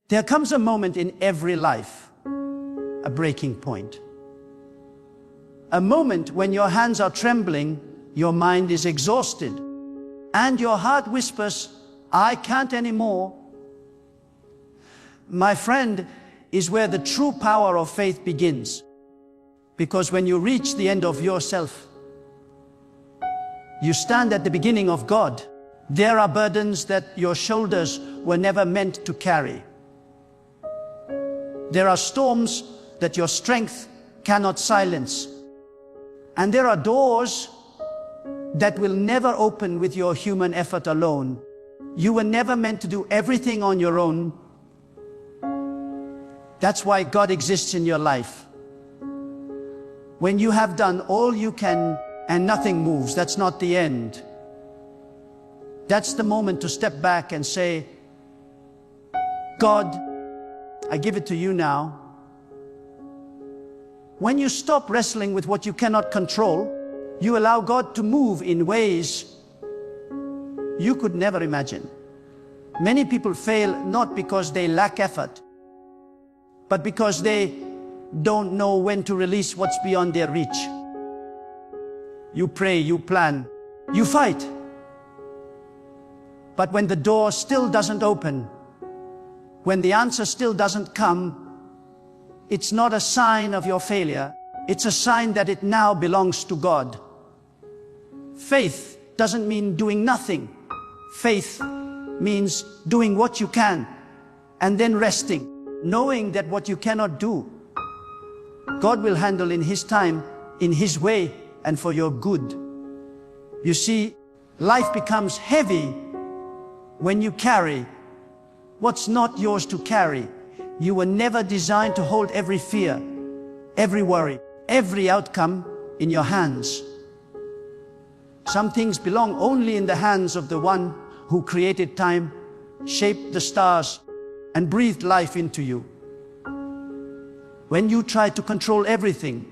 There comes a moment in every life, a breaking point. A moment when your hands are trembling, your mind is exhausted, and your heart whispers, "I can't anymore." My friend, is where the true power of faith begins. Because when you reach the end of yourself, you stand at the beginning of God. There are burdens that your shoulders were never meant to carry. There are storms that your strength cannot silence. And there are doors that will never open with your human effort alone. You were never meant to do everything on your own. That's why God exists in your life. When you have done all you can and nothing moves, that's not the end. That's the moment to step back and say, "God, I give it to you now." When you stop wrestling with what you cannot control, you allow God to move in ways you could never imagine. Many people fail not because they lack effort, but because they don't know when to release what's beyond their reach. You pray, you plan, you fight. But when the door still doesn't open, when the answer still doesn't come, it's not a sign of your failure. It's a sign that it now belongs to God. Faith doesn't mean doing nothing. Faith means doing what you can and then resting, knowing that what you cannot do, God will handle in His time, in His way, and for your good. You see, life becomes heavy when you carry what's not yours to carry. You were never designed to hold every fear, every worry, every outcome in your hands. Some things belong only in the hands of the one who created time, shaped the stars, and breathed life into you. When you try to control everything,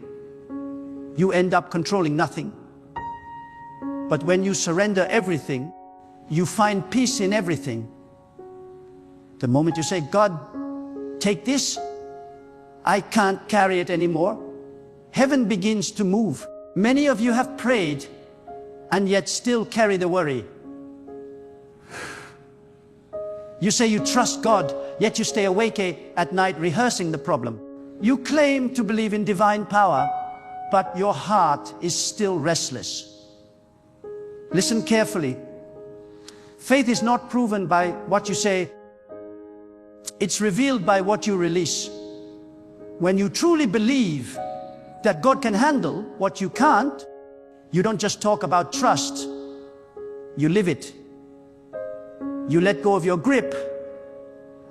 you end up controlling nothing. But when you surrender everything, you find peace in everything. The moment you say, "God, take this, I can't carry it anymore," heaven begins to move. Many of you have prayed and yet still carry the worry. You say you trust God, yet you stay awake at night rehearsing the problem. You claim to believe in divine power, but your heart is still restless. Listen carefully. Faith is not proven by what you say. It's revealed by what you release. When you truly believe that God can handle what you can't, you don't just talk about trust, you live it. You let go of your grip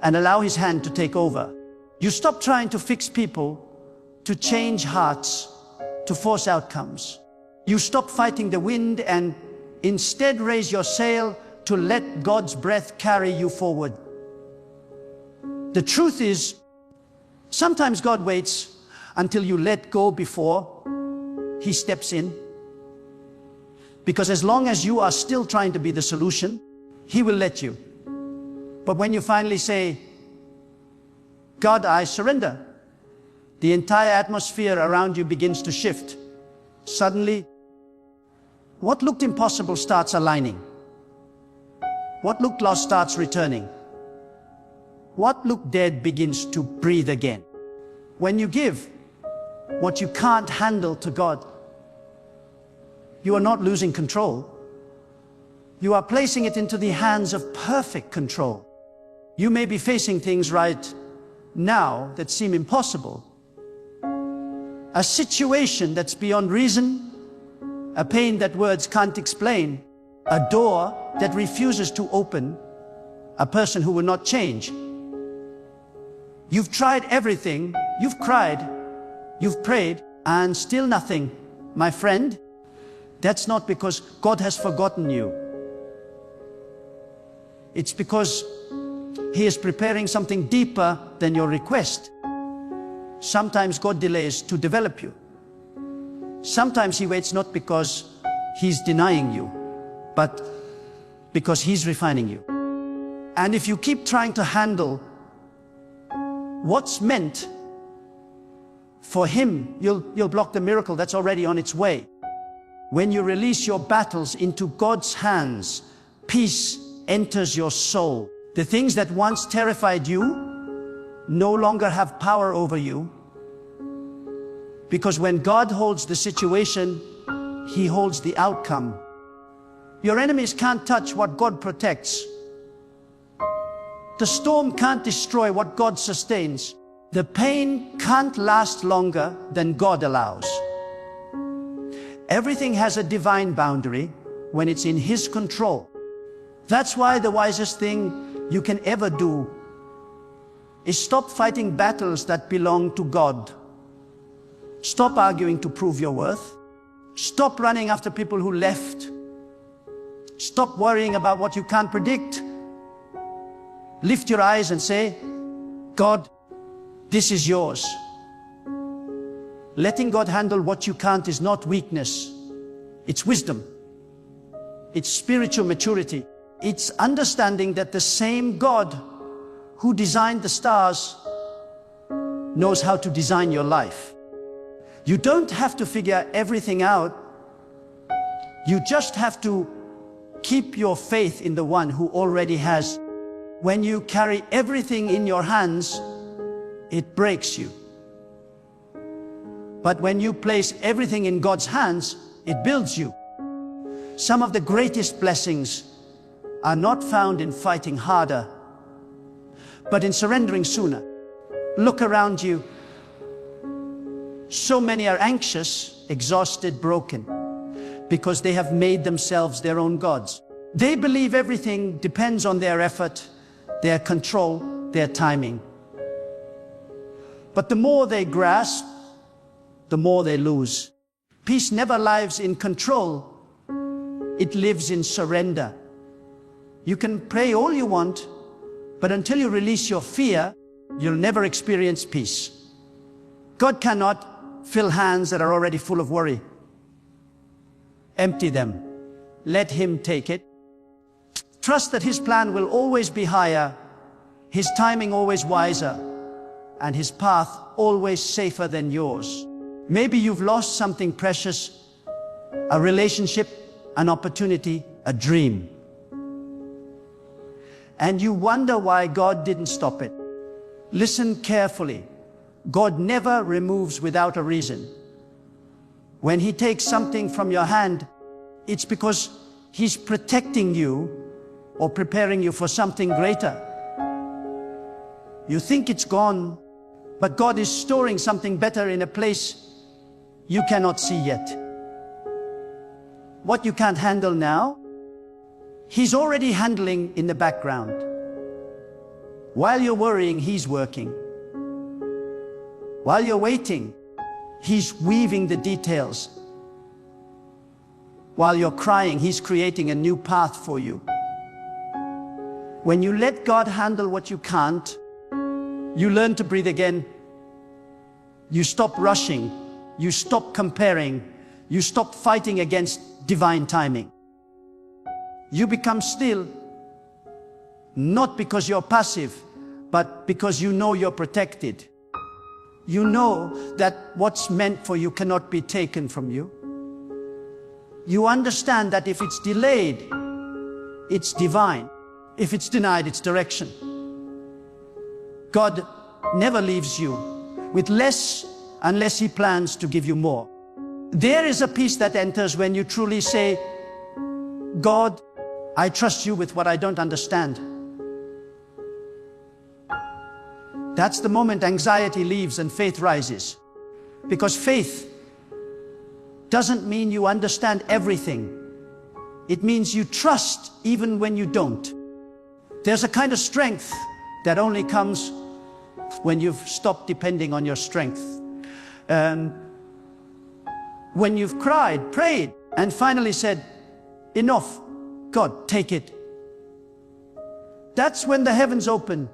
and allow His hand to take over. You stop trying to fix people, to change hearts, to force outcomes. You stop fighting the wind and instead raise your sail to let God's breath carry you forward. The truth is, sometimes God waits until you let go before He steps in. Because as long as you are still trying to be the solution, He will let you. But when you finally say, "God, I surrender," the entire atmosphere around you begins to shift. Suddenly, what looked impossible starts aligning. What looked lost starts returning. What looked dead begins to breathe again. When you give what you can't handle to God, you are not losing control. You are placing it into the hands of perfect control. You may be facing things right now that seem impossible. A situation that's beyond reason, a pain that words can't explain, a door that refuses to open, a person who will not change. You've tried everything, you've cried, you've prayed, and still nothing. My friend, that's not because God has forgotten you. It's because He is preparing something deeper than your request. Sometimes God delays to develop you. Sometimes He waits not because He's denying you, but because He's refining you. And if you keep trying to handle what's meant for Him, you'll block the miracle that's already on its way. When you release your battles into God's hands, peace enters your soul. The things that once terrified you no longer have power over you, because when God holds the situation, He holds the outcome. Your enemies can't touch what God protects. The storm can't destroy what God sustains. The pain can't last longer than God allows. Everything has a divine boundary when it's in His control. That's why the wisest thing you can ever do is stop fighting battles that belong to God. Stop arguing to prove your worth. Stop running after people who left. Stop worrying about what you can't predict. Lift your eyes and say, God, this is yours. Letting God handle what you can't is not weakness. It's wisdom. It's spiritual maturity. It's understanding that the same God who designed the stars knows how to design your life. You don't have to figure everything out. You just have to keep your faith in the one who already has. When you carry everything in your hands, it breaks you. But when you place everything in God's hands, it builds you. Some of the greatest blessings are not found in fighting harder, but in surrendering sooner. Look around you. So many are anxious, exhausted, broken, because they have made themselves their own gods. They believe everything depends on their effort, their control, their timing. But the more they grasp, the more they lose. Peace never lives in control. It lives in surrender. You can pray all you want, but until you release your fear, you'll never experience peace. God cannot fill hands that are already full of worry. Empty them. Let Him take it. Trust that His plan will always be higher, His timing always wiser, and His path always safer than yours. Maybe you've lost something precious, a relationship, an opportunity, a dream. And you wonder why God didn't stop it. Listen carefully. God never removes without a reason. When He takes something from your hand, it's because He's protecting you or preparing you for something greater. You think it's gone, but God is storing something better in a place you cannot see yet. What you can't handle now, He's already handling in the background. While you're worrying, He's working. While you're waiting, He's weaving the details. While you're crying, He's creating a new path for you. When you let God handle what you can't, you learn to breathe again. You stop rushing. You stop comparing. You stop fighting against divine timing. You become still, not because you're passive, but because you know you're protected. You know that what's meant for you cannot be taken from you. You understand that if it's delayed, it's divine. If it's denied, it's direction. God never leaves you with less unless He plans to give you more. There is a peace that enters when you truly say, God, I trust you with what I don't understand. That's the moment anxiety leaves and faith rises. Because faith doesn't mean you understand everything. It means you trust even when you don't. There's a kind of strength that only comes when you've stopped depending on your strength. When you've cried, prayed, and finally said, enough, God, take it. That's when the heavens open.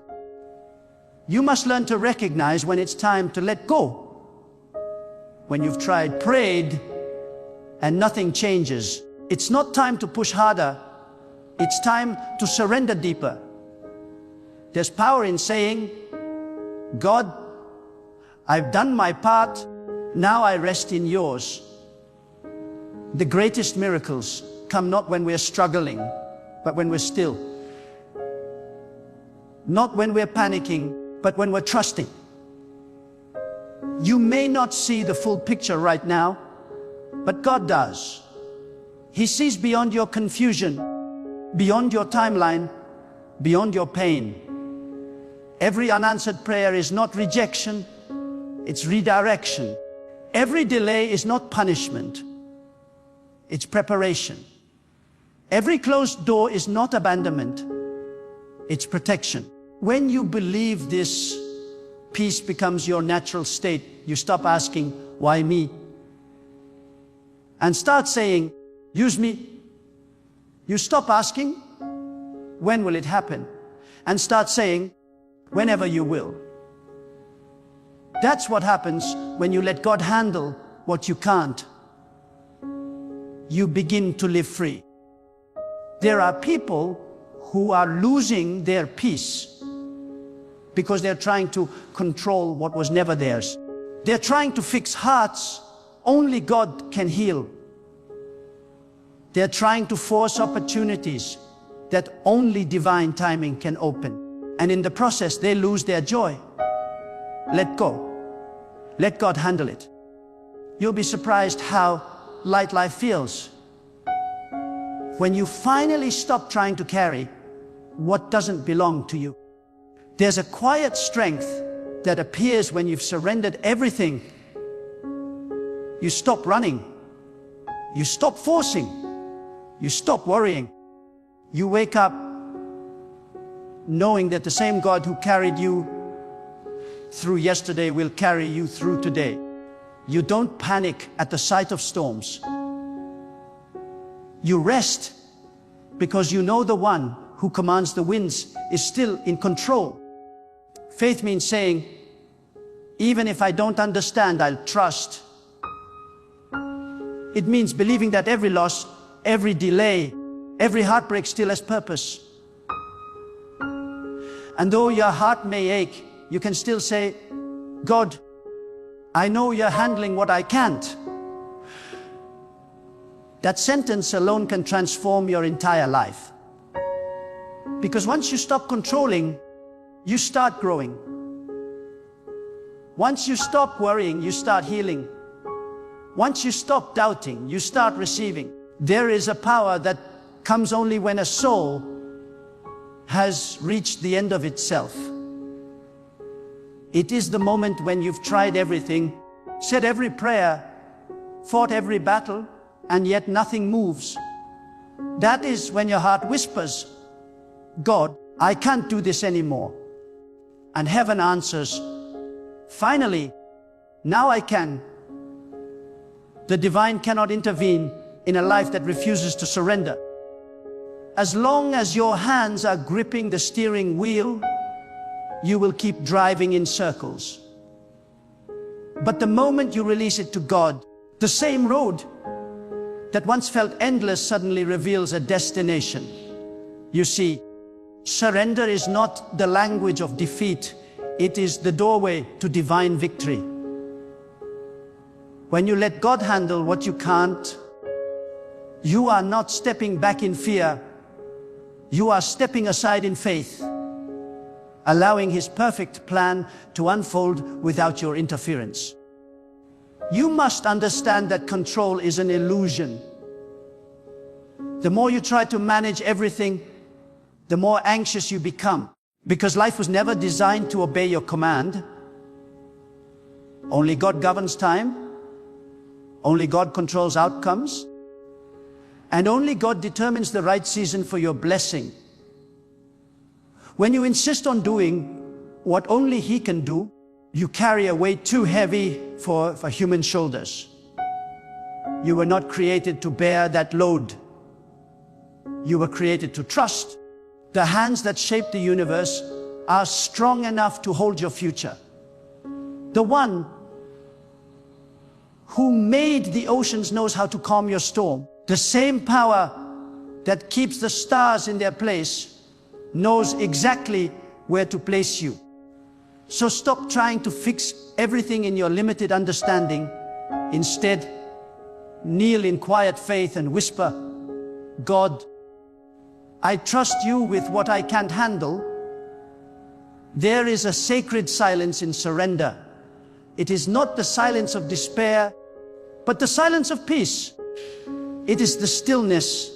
You must learn to recognize when it's time to let go. When you've tried, prayed, and nothing changes, it's not time to push harder. It's time to surrender deeper. There's power in saying, God, I've done my part, now I rest in yours. The greatest miracles come not when we're struggling, but when we're still. Not when we're panicking, but when we're trusting. You may not see the full picture right now, but God does. He sees beyond your confusion, beyond your timeline, beyond your pain. Every unanswered prayer is not rejection, it's redirection. Every delay is not punishment, it's preparation. Every closed door is not abandonment, it's protection. When you believe this, peace becomes your natural state. You stop asking, why me? And start saying, use me. You stop asking, when will it happen? And start saying, whenever you will. That's what happens when you let God handle what you can't. You begin to live free. There are people who are losing their peace because they're trying to control what was never theirs. They're trying to fix hearts only God can heal. They're trying to force opportunities that only divine timing can open. And in the process, they lose their joy. Let go. Let God handle it. You'll be surprised how light life feels when you finally stop trying to carry what doesn't belong to you. There's a quiet strength that appears when you've surrendered everything. You stop running. You stop forcing. You stop worrying. You wake up knowing that the same God who carried you through yesterday will carry you through today. You don't panic at the sight of storms. You rest because you know the one who commands the winds is still in control. Faith means saying, even if I don't understand, I'll trust. It means believing that every loss, every delay, every heartbreak still has purpose. And though your heart may ache, you can still say, God, I know you're handling what I can't. That sentence alone can transform your entire life. Because once you stop controlling, you start growing. Once you stop worrying, you start healing. Once you stop doubting, you start receiving. There is a power that comes only when a soul has reached the end of itself. It is the moment when you've tried everything, said every prayer, fought every battle, and yet nothing moves. That is when your heart whispers, God, I can't do this anymore. And heaven answers, finally, now I can. The divine cannot intervene in a life that refuses to surrender. As long as your hands are gripping the steering wheel, you will keep driving in circles. But the moment you release it to God, the same road that once felt endless suddenly reveals a destination. You see, surrender is not the language of defeat. It is the doorway to divine victory. When you let God handle what you can't, you are not stepping back in fear. You are stepping aside in faith, allowing His perfect plan to unfold without your interference. You must understand that control is an illusion. The more you try to manage everything, the more anxious you become. Because life was never designed to obey your command. Only God governs time. Only God controls outcomes. And only God determines the right season for your blessing. When you insist on doing what only He can do, you carry a weight too heavy for human shoulders. You were not created to bear that load. You were created to trust. The hands that shape the universe are strong enough to hold your future. The one who made the oceans knows how to calm your storm. The same power that keeps the stars in their place knows exactly where to place you. So stop trying to fix everything in your limited understanding. Instead, kneel in quiet faith and whisper, God, I trust you with what I can't handle. There is a sacred silence in surrender. It is not the silence of despair, but the silence of peace. It is the stillness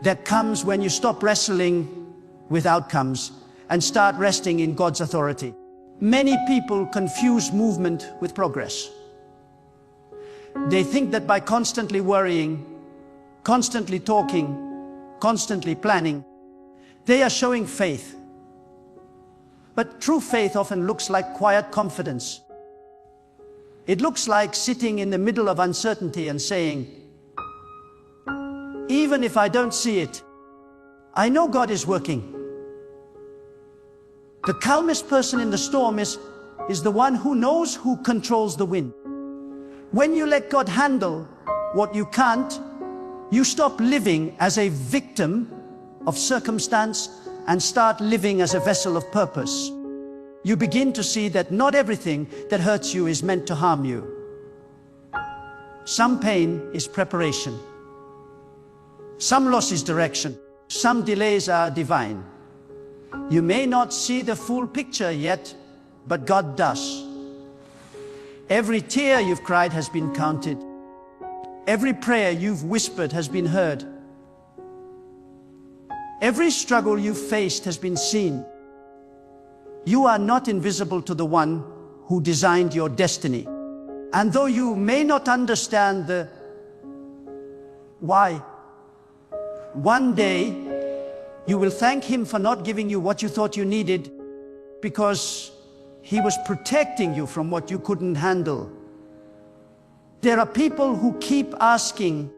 that comes when you stop wrestling with outcomes and start resting in God's authority. Many people confuse movement with progress. They think that by constantly worrying, constantly talking, constantly planning, they are showing faith. But true faith often looks like quiet confidence. It looks like sitting in the middle of uncertainty and saying, even if I don't see it, I know God is working. The calmest person in the storm is the one who knows who controls the wind. When you let God handle what you can't, you stop living as a victim of circumstance and start living as a vessel of purpose. You begin to see that not everything that hurts you is meant to harm you. Some pain is preparation. Some loss is direction. Some delays are divine. You may not see the full picture yet, but God does. Every tear you've cried has been counted. Every prayer you've whispered has been heard. Every struggle you've faced has been seen. You are not invisible to the one who designed your destiny. And though you may not understand the why, one day you will thank Him for not giving you what you thought you needed, because He was protecting you from what you couldn't handle. There are people who keep asking,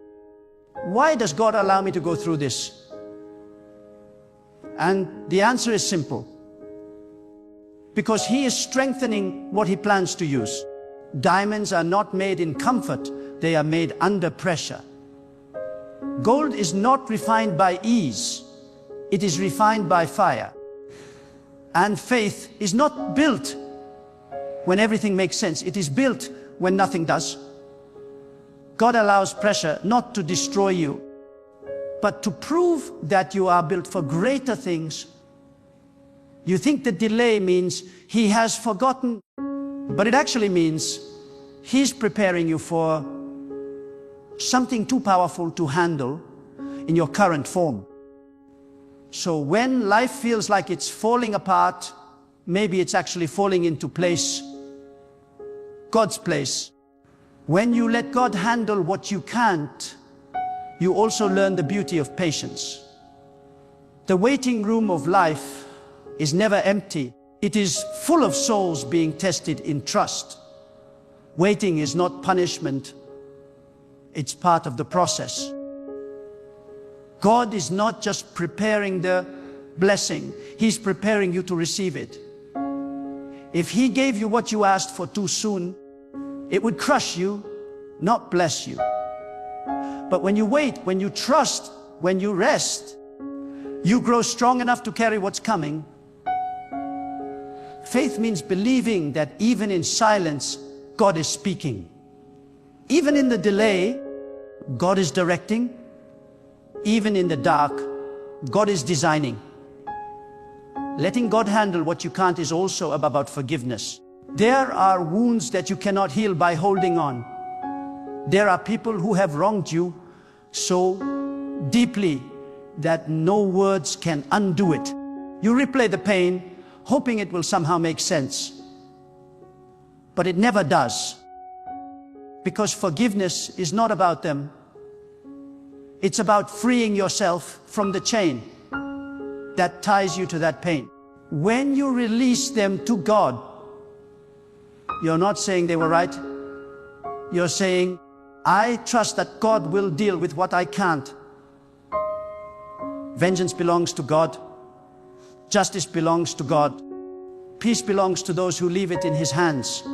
why does God allow me to go through this? And the answer is simple. Because He is strengthening what He plans to use. Diamonds are not made in comfort, they are made under pressure. Gold is not refined by ease, it is refined by fire. And faith is not built when everything makes sense, it is built when nothing does. God allows pressure not to destroy you, but to prove that you are built for greater things. You think the delay means He has forgotten, but it actually means He's preparing you for something too powerful to handle in your current form. So when life feels like it's falling apart, maybe it's actually falling into place, God's place. When you let God handle what you can't, you also learn the beauty of patience. The waiting room of life is never empty. It is full of souls being tested in trust. Waiting is not punishment. It's part of the process. God is not just preparing the blessing, He's preparing you to receive it. If He gave you what you asked for too soon, it would crush you, not bless you. But when you wait, when you trust, when you rest, you grow strong enough to carry what's coming. Faith means believing that even in silence, God is speaking. Even in the delay, God is directing. Even in the dark, God is designing. Letting God handle what you can't is also about forgiveness. There are wounds that you cannot heal by holding on. There are people who have wronged you so deeply that no words can undo it. You replay the pain, hoping it will somehow make sense. But it never does. Because forgiveness is not about them. It's about freeing yourself from the chain that ties you to that pain. When you release them to God, you're not saying they were right. You're saying, I trust that God will deal with what I can't. Vengeance belongs to God. Justice belongs to God. Peace belongs to those who leave it in His hands.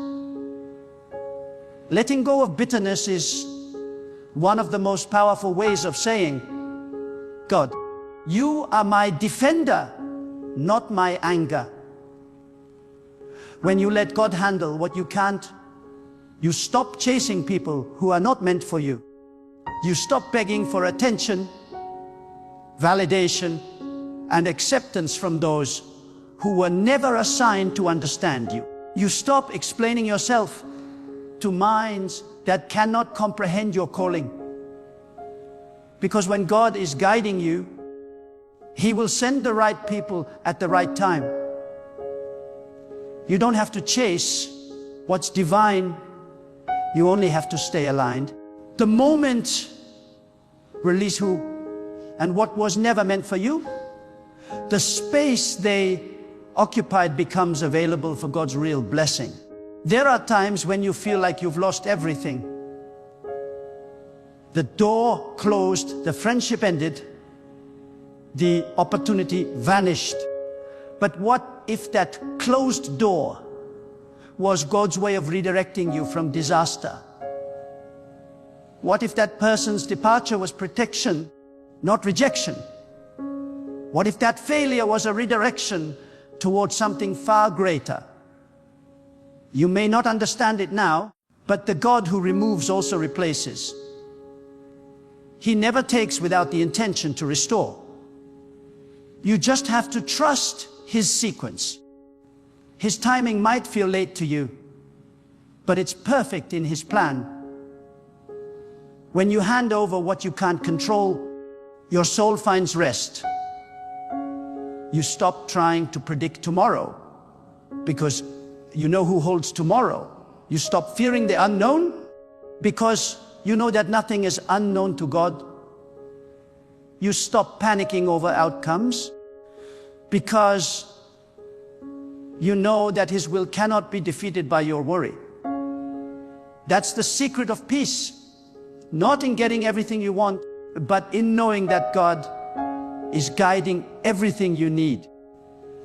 Letting go of bitterness is one of the most powerful ways of saying, God, you are my defender, not my anger. When you let God handle what you can't, you stop chasing people who are not meant for you. You stop begging for attention, validation, and acceptance from those who were never assigned to understand you. You stop explaining yourself to minds that cannot comprehend your calling. Because when God is guiding you, He will send the right people at the right time. You don't have to chase what's divine. You only have to stay aligned. The moment release who and what was never meant for you, the space they occupied becomes available for God's real blessing. There are times when you feel like you've lost everything. The door closed, the friendship ended, the opportunity vanished. But what if that closed door was God's way of redirecting you from disaster? What if that person's departure was protection, not rejection? What if that failure was a redirection towards something far greater? You may not understand it now, but the God who removes also replaces. He never takes without the intention to restore. You just have to trust His sequence. His timing might feel late to you, but it's perfect in His plan. When you hand over what you can't control, your soul finds rest. You stop trying to predict tomorrow, because you know who holds tomorrow. You stop fearing the unknown, because you know that nothing is unknown to God. You stop panicking over outcomes, because you know that His will cannot be defeated by your worry. That's the secret of peace. Not in getting everything you want, but in knowing that God is guiding everything you need.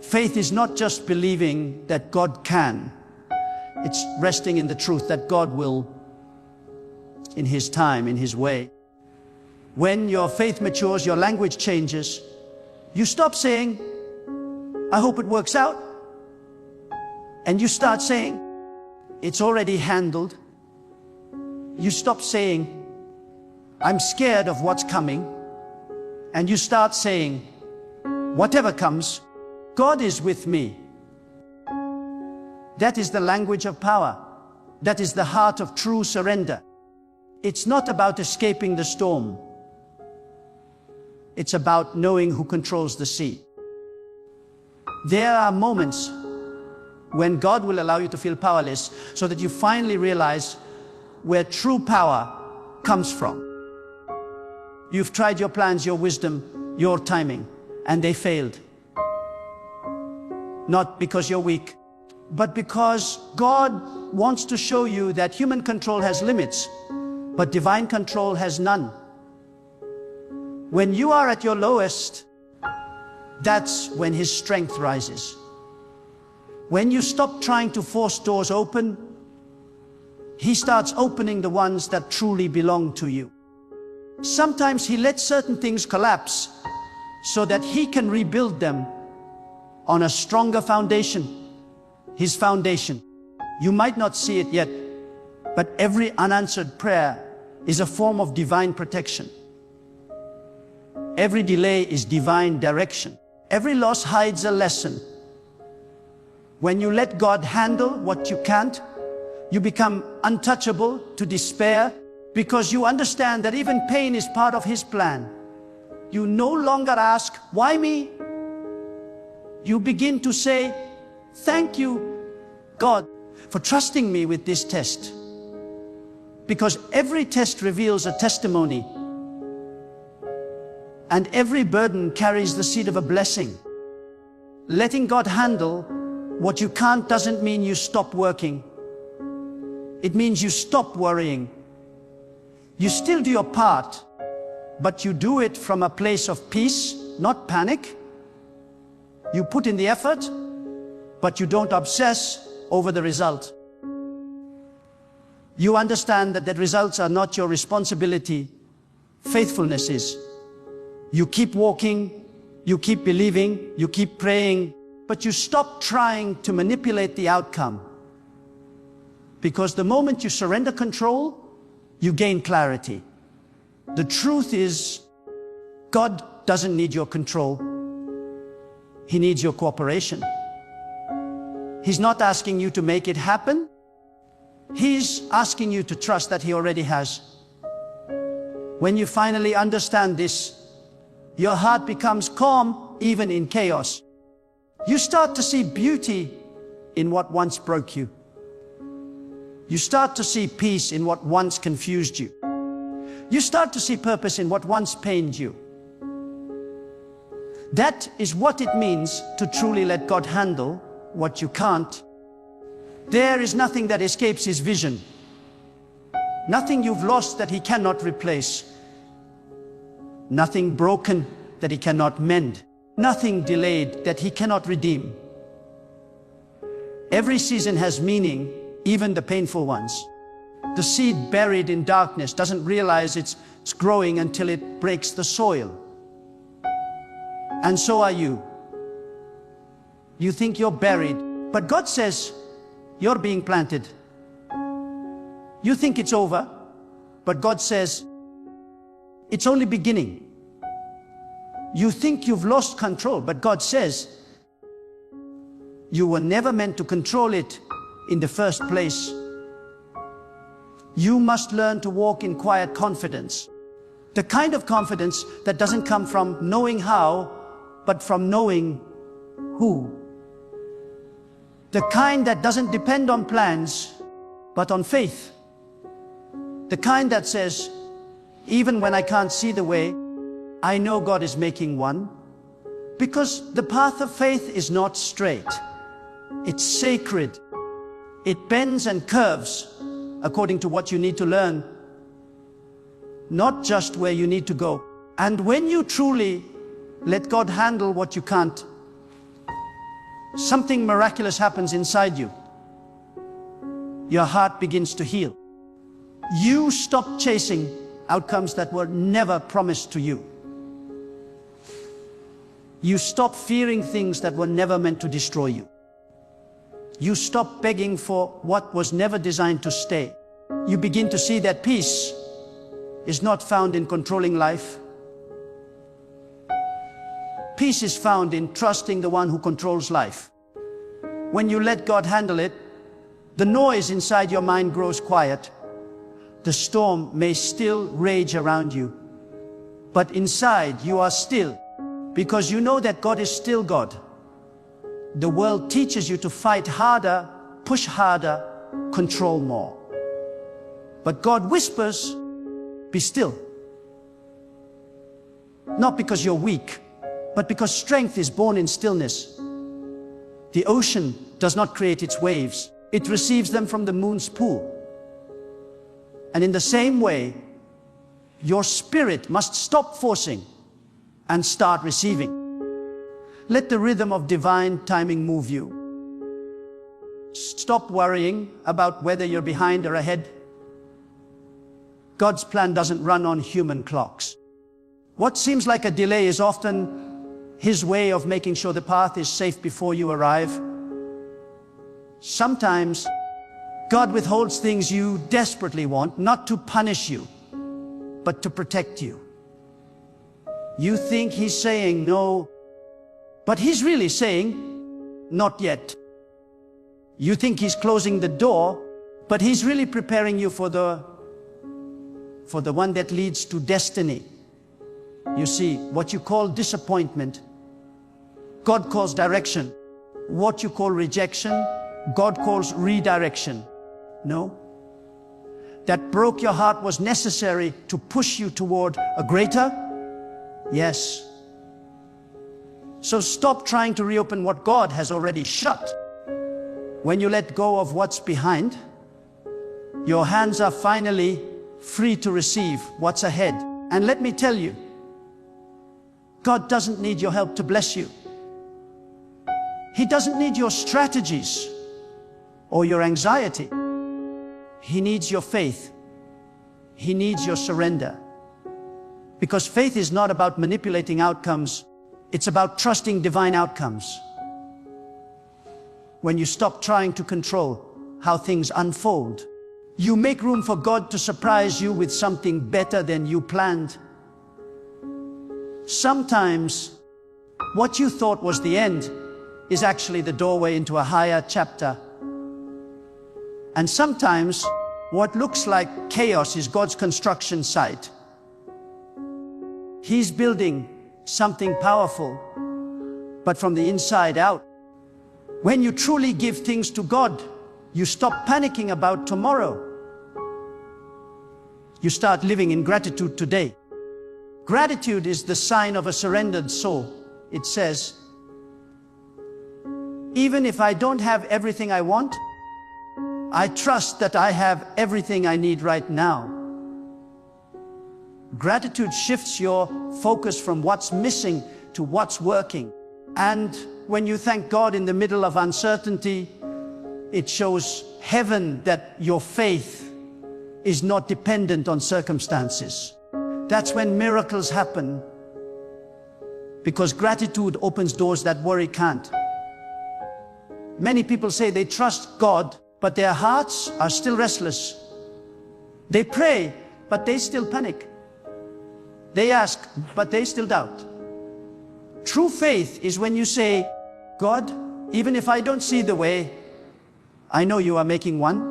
Faith is not just believing that God can. It's resting in the truth that God will, in His time, in His way. When your faith matures, your language changes. You stop saying, I hope it works out. And you start saying, it's already handled. You stop saying, I'm scared of what's coming. And you start saying, whatever comes, God is with me. That is the language of power. That is the heart of true surrender. It's not about escaping the storm. It's about knowing who controls the sea. There are moments when God will allow you to feel powerless, so that you finally realize where true power comes from. You've tried your plans, your wisdom, your timing, and they failed. Not because you're weak, but because God wants to show you that human control has limits, but divine control has none. When you are at your lowest, that's when His strength rises. When you stop trying to force doors open, He starts opening the ones that truly belong to you. Sometimes He lets certain things collapse so that He can rebuild them on a stronger foundation, His foundation. You might not see it yet, but every unanswered prayer is a form of divine protection. Every delay is divine direction. Every loss hides a lesson. When you let God handle what you can't, you become untouchable to despair, because you understand that even pain is part of His plan. You no longer ask, why me? You begin to say, thank you, God, for trusting me with this test. Because every test reveals a testimony, and every burden carries the seed of a blessing. Letting God handle what you can't doesn't mean you stop working. It means you stop worrying. You still do your part, but you do it from a place of peace, not panic. You put in the effort, but you don't obsess over the result. You understand that the results are not your responsibility. Faithfulness is. You keep walking, you keep believing, you keep praying, but you stop trying to manipulate the outcome. Because the moment you surrender control, you gain clarity. The truth is, God doesn't need your control. He needs your cooperation. He's not asking you to make it happen. He's asking you to trust that He already has. When you finally understand this, your heart becomes calm even in chaos. You start to see beauty in what once broke you. You start to see peace in what once confused you. You start to see purpose in what once pained you. That is what it means to truly let God handle what you can't. There is nothing that escapes His vision. Nothing you've lost that He cannot replace. Nothing broken that He cannot mend. Nothing delayed that He cannot redeem. Every season has meaning, even the painful ones. The seed buried in darkness doesn't realize it's growing until it breaks the soil. And so are you. You think you're buried, but God says you're being planted. You think it's over, but God says it's only beginning. You think you've lost control, but God says you were never meant to control it in the first place. You must learn to walk in quiet confidence. The kind of confidence that doesn't come from knowing how, but from knowing who. The kind that doesn't depend on plans, but on faith. The kind that says, even when I can't see the way, I know God is making one. Because the path of faith is not straight. It's sacred. It bends and curves according to what you need to learn, not just where you need to go. And when you truly let God handle what you can't, something miraculous happens inside you. Your heart begins to heal. You stop chasing outcomes that were never promised to you. You stop fearing things that were never meant to destroy you. You stop begging for what was never designed to stay. You begin to see that peace is not found in controlling life. Peace is found in trusting the one who controls life. When you let God handle it, the noise inside your mind grows quiet. The storm may still rage around you, but inside you are still, because you know that God is still God. The world teaches you to fight harder, push harder, control more. But God whispers, be still. Not because you're weak, but because strength is born in stillness. The ocean does not create its waves. It receives them from the moon's pool. And in the same way, your spirit must stop forcing and start receiving. Let the rhythm of divine timing move you. Stop worrying about whether you're behind or ahead. God's plan doesn't run on human clocks. What seems like a delay is often His way of making sure the path is safe before you arrive. Sometimes God withholds things you desperately want, not to punish you, but to protect you. You think He's saying no, but He's really saying, not yet. You think He's closing the door, but He's really preparing you for the one that leads to destiny. You see, what you call disappointment, God calls direction. What you call rejection, God calls redirection. No? That broke your heart was necessary to push you toward a greater? Yes. So stop trying to reopen what God has already shut. When you let go of what's behind, your hands are finally free to receive what's ahead. And let me tell you, God doesn't need your help to bless you. He doesn't need your strategies or your anxiety. He needs your faith. He needs your surrender. Because faith is not about manipulating outcomes, it's about trusting divine outcomes. When you stop trying to control how things unfold, you make room for God to surprise you with something better than you planned. Sometimes, what you thought was the end is actually the doorway into a higher chapter. And sometimes, what looks like chaos is God's construction site. He's building something powerful, but from the inside out. When you truly give things to God, you stop panicking about tomorrow. You start living in gratitude today. Gratitude is the sign of a surrendered soul. It says, even if I don't have everything I want, I trust that I have everything I need right now. Gratitude shifts your focus from what's missing to what's working. And when you thank God in the middle of uncertainty, it shows heaven that your faith is not dependent on circumstances. That's when miracles happen, because gratitude opens doors that worry can't. Many people say they trust God, but their hearts are still restless. They pray, but they still panic. They ask, but they still doubt. True faith is when you say, God, even if I don't see the way, I know you are making one.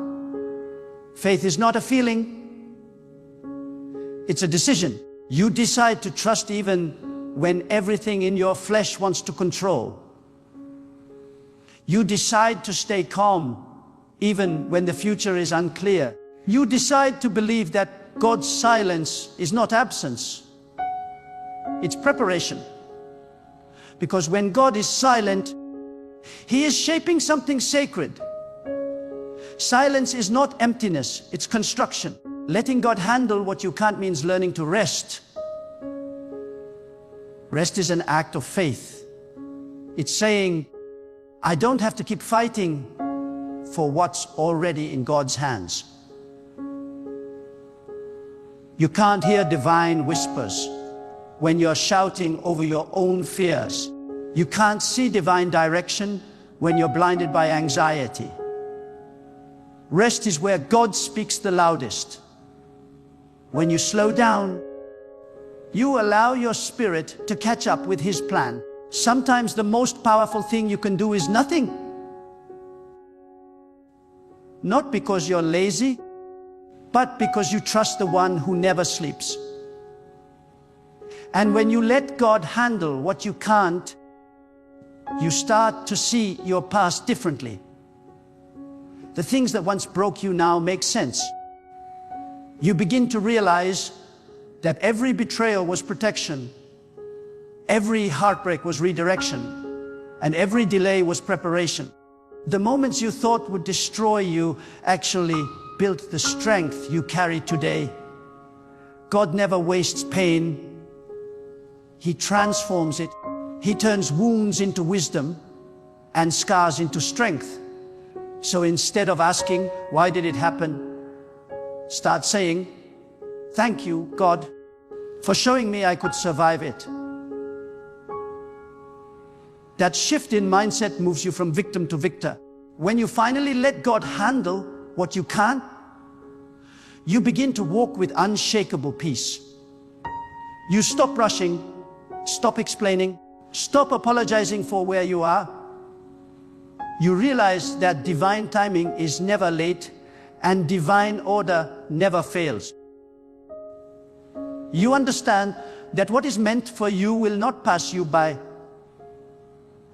Faith is not a feeling, it's a decision. You decide to trust even when everything in your flesh wants to control. You decide to stay calm even when the future is unclear. You decide to believe that God's silence is not absence, it's preparation. Because when God is silent, He is shaping something sacred. Silence is not emptiness, it's construction. Letting God handle what you can't means learning to rest. Rest is an act of faith. It's saying, I don't have to keep fighting for what's already in God's hands. You can't hear divine whispers when you're shouting over your own fears. You can't see divine direction when you're blinded by anxiety. Rest is where God speaks the loudest. When you slow down, you allow your spirit to catch up with His plan. Sometimes the most powerful thing you can do is nothing. Not because you're lazy, but because you trust the one who never sleeps. And when you let God handle what you can't, you start to see your past differently. The things that once broke you now make sense. You begin to realize that every betrayal was protection, every heartbreak was redirection, and every delay was preparation. The moments you thought would destroy you actually built the strength you carry today. God never wastes pain. He transforms it. He turns wounds into wisdom and scars into strength. So instead of asking, why did it happen? Start saying, thank you, God, for showing me I could survive it. That shift in mindset moves you from victim to victor. When you finally let God handle what you can't, you begin to walk with unshakable peace. You stop rushing, stop explaining, stop apologizing for where you are. You realize that divine timing is never late and divine order never fails. You understand that what is meant for you will not pass you by,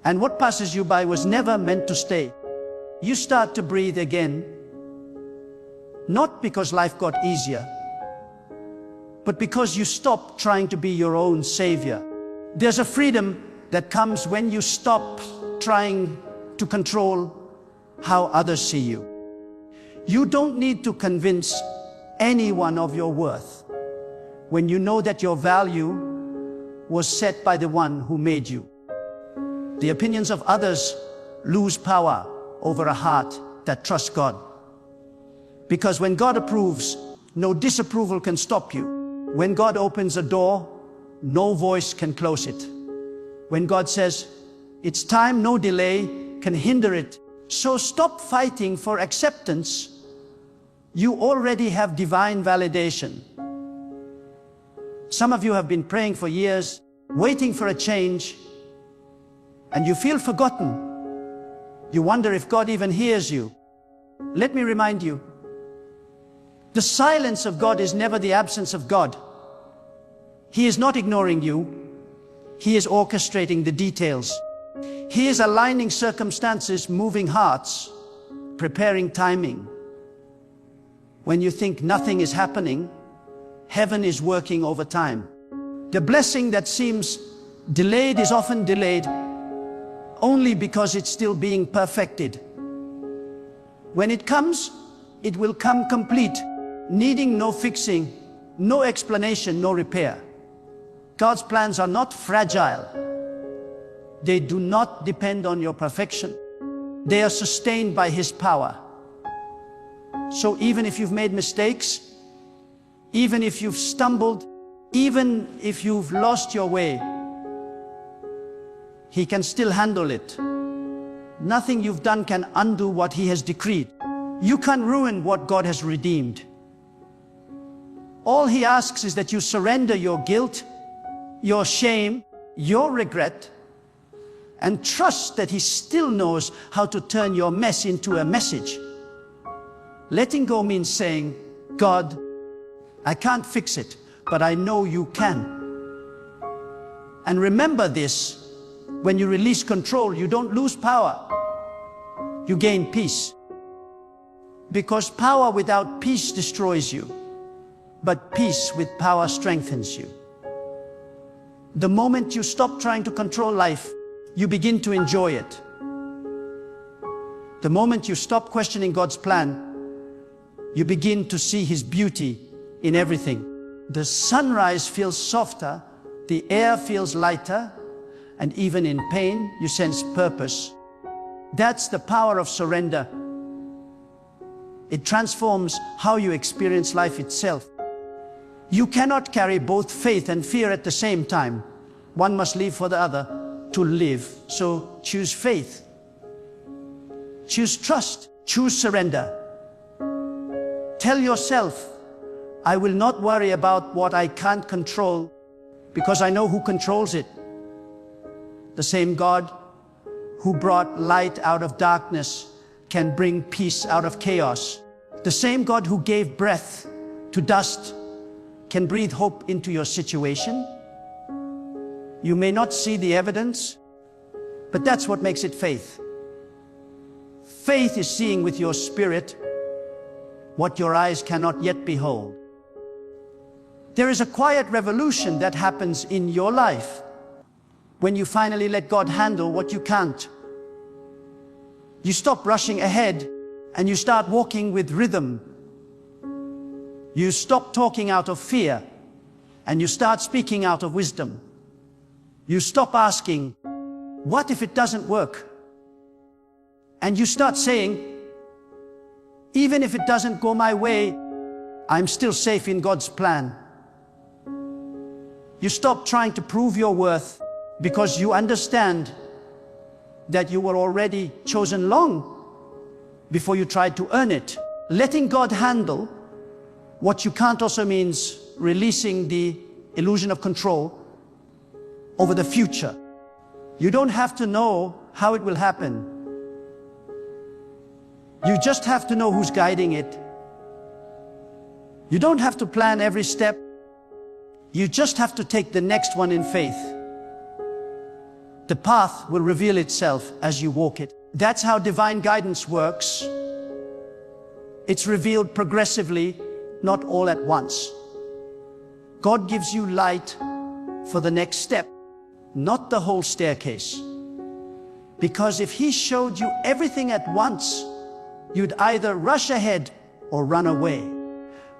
and what passes you by was never meant to stay. You start to breathe again, not because life got easier, but because you stop trying to be your own savior. There's a freedom that comes when you stop trying to control how others see you. You don't need to convince anyone of your worth when you know that your value was set by the one who made you. The opinions of others lose power over a heart that trusts God. Because when God approves, no disapproval can stop you. When God opens a door, no voice can close it. When God says, it's time, no delay can hinder it. So stop fighting for acceptance. You already have divine validation. Some of you have been praying for years, waiting for a change, and you feel forgotten. You wonder if God even hears you. Let me remind you, the silence of God is never the absence of God. He is not ignoring you. He is orchestrating the details. He is aligning circumstances, moving hearts, preparing timing. When you think nothing is happening, heaven is working over time. The blessing that seems delayed is often delayed only because it's still being perfected. When it comes, it will come complete, needing no fixing, no explanation, no repair. God's plans are not fragile. They do not depend on your perfection. They are sustained by His power. So even if you've made mistakes, even if you've stumbled, even if you've lost your way, He can still handle it. Nothing you've done can undo what He has decreed. You can't ruin what God has redeemed. All He asks is that you surrender your guilt, your shame, your regret, and trust that He still knows how to turn your mess into a message. Letting go means saying, God, I can't fix it, but I know you can. And remember this, when you release control, you don't lose power. You gain peace. Because power without peace destroys you, but peace with power strengthens you. The moment you stop trying to control life, you begin to enjoy it. The moment you stop questioning God's plan, you begin to see His beauty in everything. The sunrise feels softer, the air feels lighter, and even in pain, you sense purpose. That's the power of surrender. It transforms how you experience life itself. You cannot carry both faith and fear at the same time. One must live for the other to live. So choose faith. Choose trust. Choose surrender. Tell yourself, I will not worry about what I can't control because I know who controls it. The same God who brought light out of darkness can bring peace out of chaos. The same God who gave breath to dust can breathe hope into your situation. You may not see the evidence, but that's what makes it faith. Faith is seeing with your spirit what your eyes cannot yet behold. There is a quiet revolution that happens in your life when you finally let God handle what you can't. You stop rushing ahead and you start walking with rhythm. You stop talking out of fear and you start speaking out of wisdom. You stop asking, what if it doesn't work? And you start saying, even if it doesn't go my way, I'm still safe in God's plan. You stop trying to prove your worth because you understand that you were already chosen long before you tried to earn it. Letting God handle what you can't also means releasing the illusion of control over the future. You don't have to know how it will happen. You just have to know who's guiding it. You don't have to plan every step. You just have to take the next one in faith. The path will reveal itself as you walk it. That's how divine guidance works. It's revealed progressively, not all at once. God gives you light for the next step, not the whole staircase. Because if He showed you everything at once, you'd either rush ahead or run away.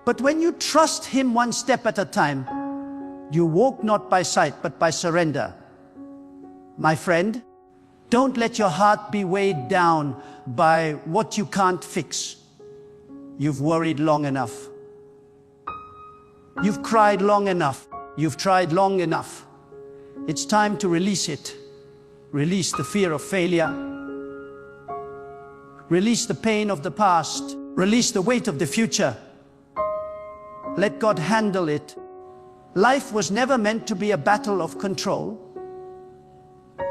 But when you trust Him one step at a time, you walk not by sight but by surrender. My friend, don't let your heart be weighed down by what you can't fix. You've worried long enough. You've cried long enough. You've tried long enough. It's time to release it. Release the fear of failure. Release the pain of the past. Release the weight of the future. Let God handle it. Life was never meant to be a battle of control.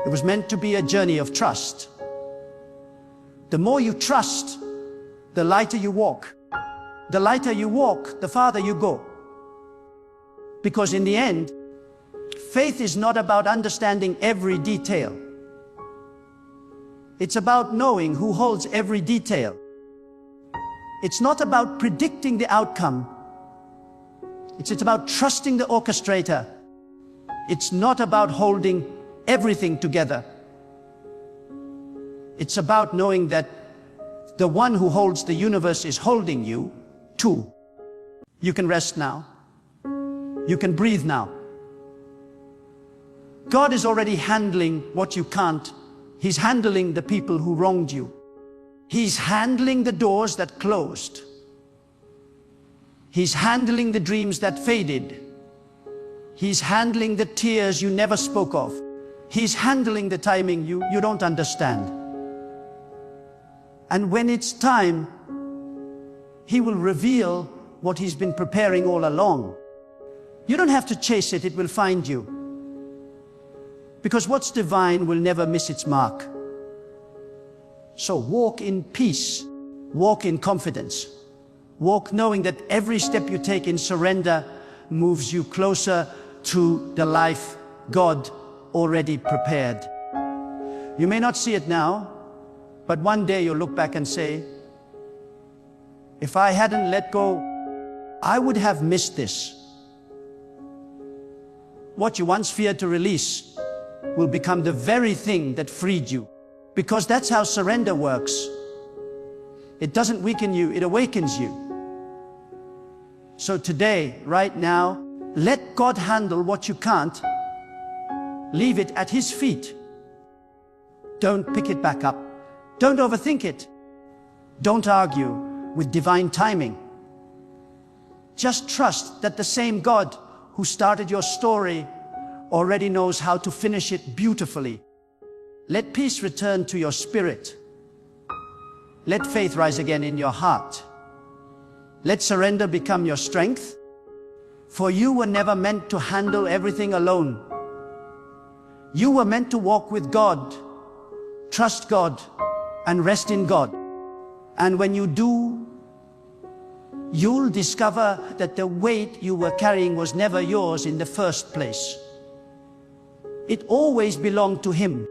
It was meant to be a journey of trust. The more you trust, the lighter you walk. The lighter you walk, the farther you go. Because in the end, faith is not about understanding every detail. It's about knowing who holds every detail. It's not about predicting the outcome. It's about trusting the orchestrator. It's not about holding everything together. It's about knowing that the one who holds the universe is holding you too. You can rest now. You can breathe now. God is already handling what you can't. He's handling the people who wronged you. He's handling the doors that closed. He's handling the dreams that faded. He's handling the tears you never spoke of. He's handling the timing you don't understand. And when it's time, He will reveal what He's been preparing all along. You don't have to chase it, it will find you. Because what's divine will never miss its mark. So walk in peace, walk in confidence, walk knowing that every step you take in surrender moves you closer to the life God already prepared. You may not see it now, but one day you'll look back and say, if I hadn't let go, I would have missed this. What you once feared to release will become the very thing that freed you. Because that's how surrender works. It doesn't weaken you, it awakens you. So today, right now, let God handle what you can't. Leave it at His feet. Don't pick it back up. Don't overthink it. Don't argue with divine timing. Just trust that the same God who started your story already knows how to finish it beautifully. Let peace return to your spirit. Let faith rise again in your heart. Let surrender become your strength. For you were never meant to handle everything alone. You were meant to walk with God, trust God, and rest in God. And when you do, you'll discover that the weight you were carrying was never yours in the first place. It always belonged to Him.